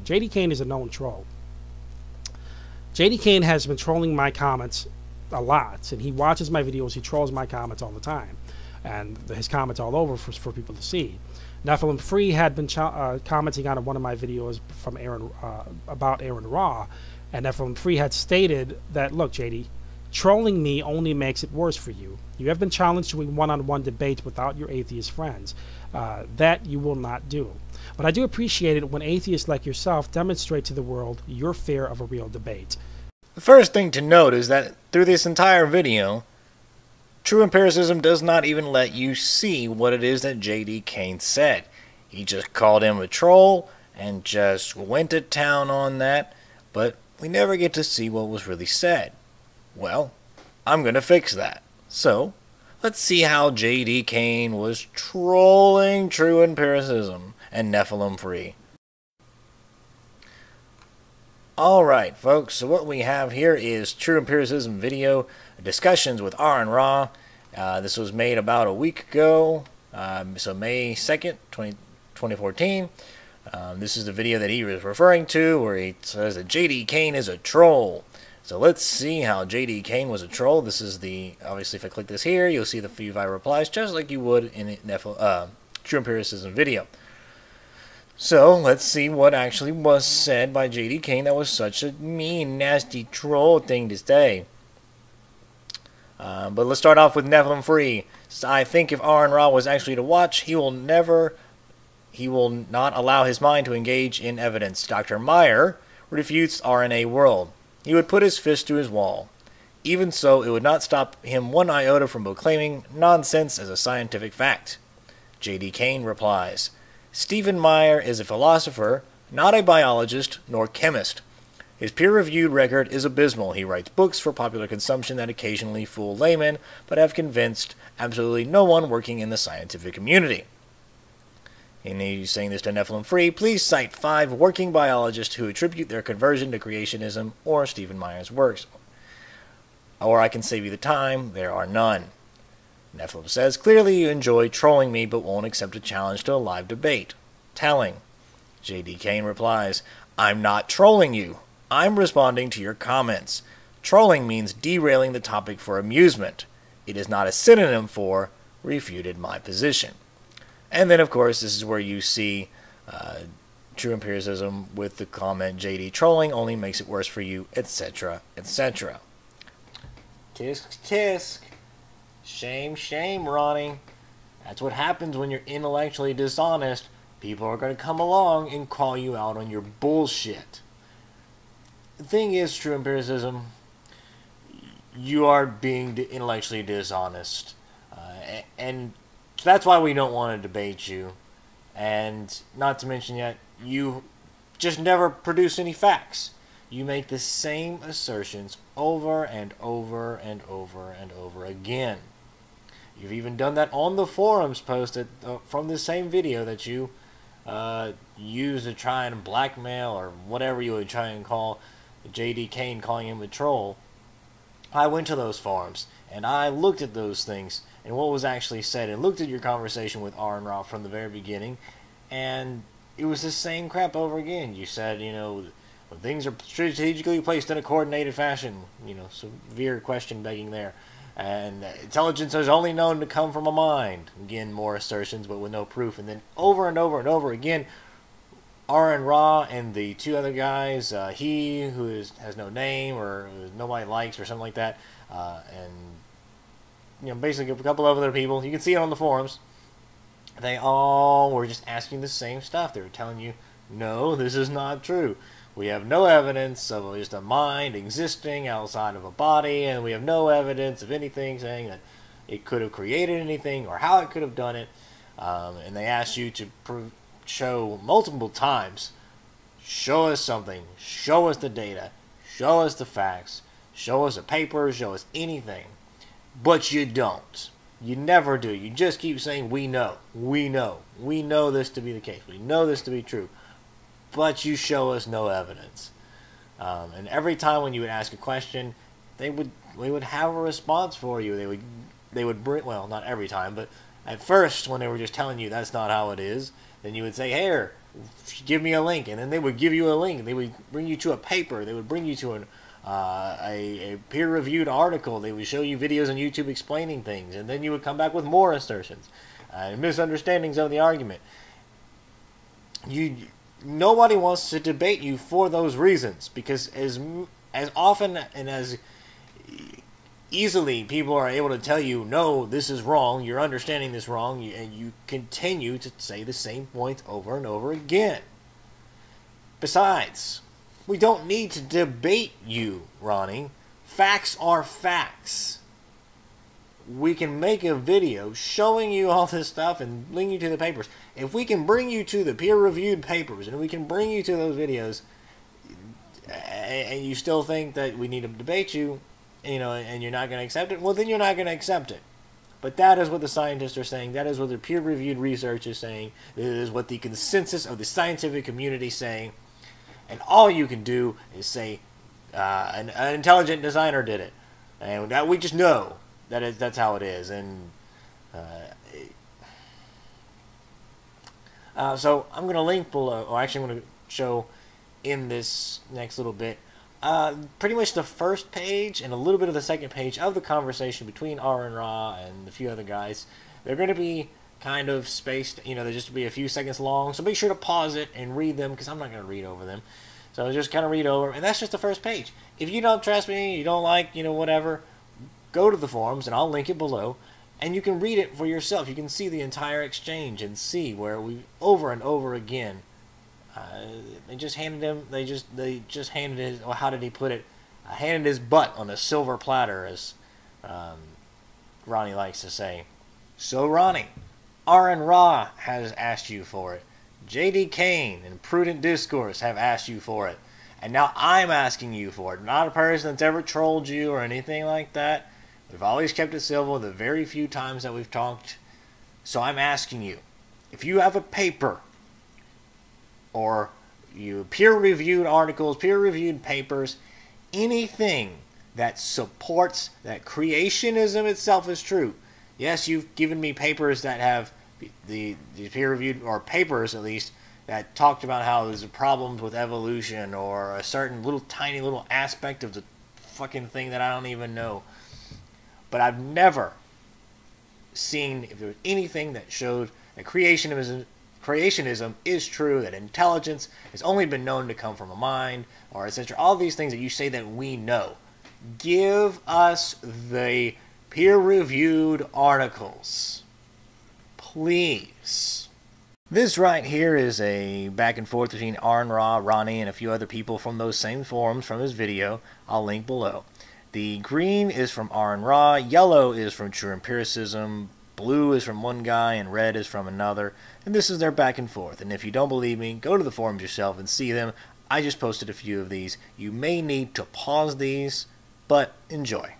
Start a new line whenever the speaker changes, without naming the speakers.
JD Kain is a known troll. JD Kain has been trolling my comments a lot, and he watches my videos, he trolls my comments all the time, and his comments all over for people to see. Nephilim Free had been commenting on one of my videos from Aaron about Aaron Raw, and Nephilim Free had stated that, look, JD, trolling me only makes it worse for you. You have been challenged to a one-on-one debate without your atheist friends. That you will not do. But I do appreciate it when atheists like yourself demonstrate to the world your fear of a real debate.
The first thing to note is that through this entire video, True Empiricism does not even let you see what it is that JD Kain said. He just called him a troll and just went to town on that, but we never get to see what was really said. Well, I'm going to fix that. So, let's see how JD Kain was trolling True Empiricism and Nephilim Free. Alright folks, so what we have here is True Empiricism video, discussions with R and Raw. This was made about a week ago, so May 2nd, 2014. This is the video that he was referring to, where he says that JD Kain is a troll. So let's see how JD Kain was a troll. This is the, obviously if I click this here, you'll see the few replies, just like you would in a True Empiricism video. So, let's see what actually was said by JD Kain that was such a mean, nasty troll thing to say. But let's start off with Nephilim Free. I think if R and Raw was actually to watch, he will not allow his mind to engage in evidence. Dr. Meyer refutes RNA world. He would put his fist to his wall. Even so, it would not stop him one iota from proclaiming nonsense as a scientific fact. JD Kain replies, Stephen Meyer is a philosopher, not a biologist nor chemist. His peer-reviewed record is abysmal. He writes books for popular consumption that occasionally fool laymen, but have convinced absolutely no one working in the scientific community. And he's saying this to Nephilim Free. Please cite 5 working biologists who attribute their conversion to creationism or Stephen Meyer's works. Or I can save you the time. There are none. Nephilim says, clearly you enjoy trolling me but won't accept a challenge to a live debate. Telling. JD Kain replies, I'm not trolling you. I'm responding to your comments. Trolling means derailing the topic for amusement. It is not a synonym for refuted my position. And then, of course, this is where you see True Empiricism with the comment, JD trolling only makes it worse for you, etc., etc. Tisk, tisk. Shame, shame, Ronnie. That's what happens when you're intellectually dishonest. People are going to come along and call you out on your bullshit. The thing is, True Empiricism, you are being intellectually dishonest. And that's why we don't want to debate you. And not to mention yet, you just never produce any facts. You make the same assertions over and over and over and over again. You've even done that on the forums posted from the same video that you used to try and blackmail, or whatever you would try and call JD Kain, calling him a troll. I went to those forums and I looked at those things and what was actually said, and looked at your conversation with R and Raw from the very beginning, and it was the same crap over again. You said, you know, things are strategically placed in a coordinated fashion. You know, severe question begging there. And intelligence is only known to come from a mind. Again, more assertions, but with no proof. And then over and over and over again, R and Raw and the 2 other guys, he who has no name or nobody likes or something like that, and you know, basically a couple of other people, you can see it on the forums. They all were just asking the same stuff. They were telling you, no, this is not true. We have no evidence of just a mind existing outside of a body, and we have no evidence of anything saying that it could have created anything or how it could have done it. And they asked you to show multiple times, show us something, show us the data, show us the facts, show us a paper, show us anything. But you don't. You never do. You just keep saying, we know, we know, we know this to be the case, we know this to be true. But you show us no evidence. And every time when you would ask a question, they would have a response for you. They would bring, well, not every time, but at first when they were just telling you that's not how it is, then you would say, here, give me a link, and then they would give you a link. They would bring you to a paper. They would bring you to a peer-reviewed article. They would show you videos on YouTube explaining things, and then you would come back with more assertions, misunderstandings of the argument. Nobody wants to debate you for those reasons, because as often and as easily people are able to tell you, no, this is wrong, you're understanding this wrong, and you continue to say the same point over and over again. Besides, we don't need to debate you, Ronnie. Facts are facts. We can make a video showing you all this stuff and link you to the papers. If we can bring you to the peer-reviewed papers, and we can bring you to those videos, and you still think that we need to debate you, and you're not going to accept it, well, then you're not going to accept it. But that is what the scientists are saying. That is what the peer-reviewed research is saying. It is what the consensus of the scientific community is saying. And all you can do is say, an intelligent designer did it. And that we just know that's how it is. And so I'm going to link below, or actually I'm going to show in this next little bit, pretty much the first page and a little bit of the second page of the conversation between Aaron Ra and a few other guys. They're going to be kind of spaced, they're just to be a few seconds long, so make sure to pause it and read them, because I'm not going to read over them. So just kind of read over, and that's just the first page. If you don't trust me, you don't like, whatever, go to the forums, and I'll link it below, and you can read it for yourself. You can see the entire exchange and see where we, over and over again, they just handed him, they just handed his, or how did he put it, handed his butt on a silver platter, as Ronnie likes to say. So Ronnie, Aaron Ra has asked you for it. J.D. Kain and Prudent Discourse have asked you for it. And now I'm asking you for it. Not a person that's ever trolled you or anything like that. We've always kept it civil the very few times that we've talked. So I'm asking you, if you have a paper, or you peer-reviewed articles, peer-reviewed papers, anything that supports that creationism itself is true. Yes, you've given me papers that have the peer-reviewed, or papers at least, that talked about how there's problems with evolution, or a certain little tiny little aspect of the fucking thing that I don't even know. But I've never seen if there was anything that showed that creationism is true, that intelligence has only been known to come from a mind, or etc. All these things that you say that we know. Give us the peer-reviewed articles, please. This right here is a back and forth between Aaron Ra, Ronnie, and a few other people from those same forums from his video. I'll link below. The green is from Aaron Ra, yellow is from True Empiricism, blue is from one guy, and red is from another. And this is their back and forth. And if you don't believe me, go to the forums yourself and see them. I just posted a few of these. You may need to pause these, but enjoy.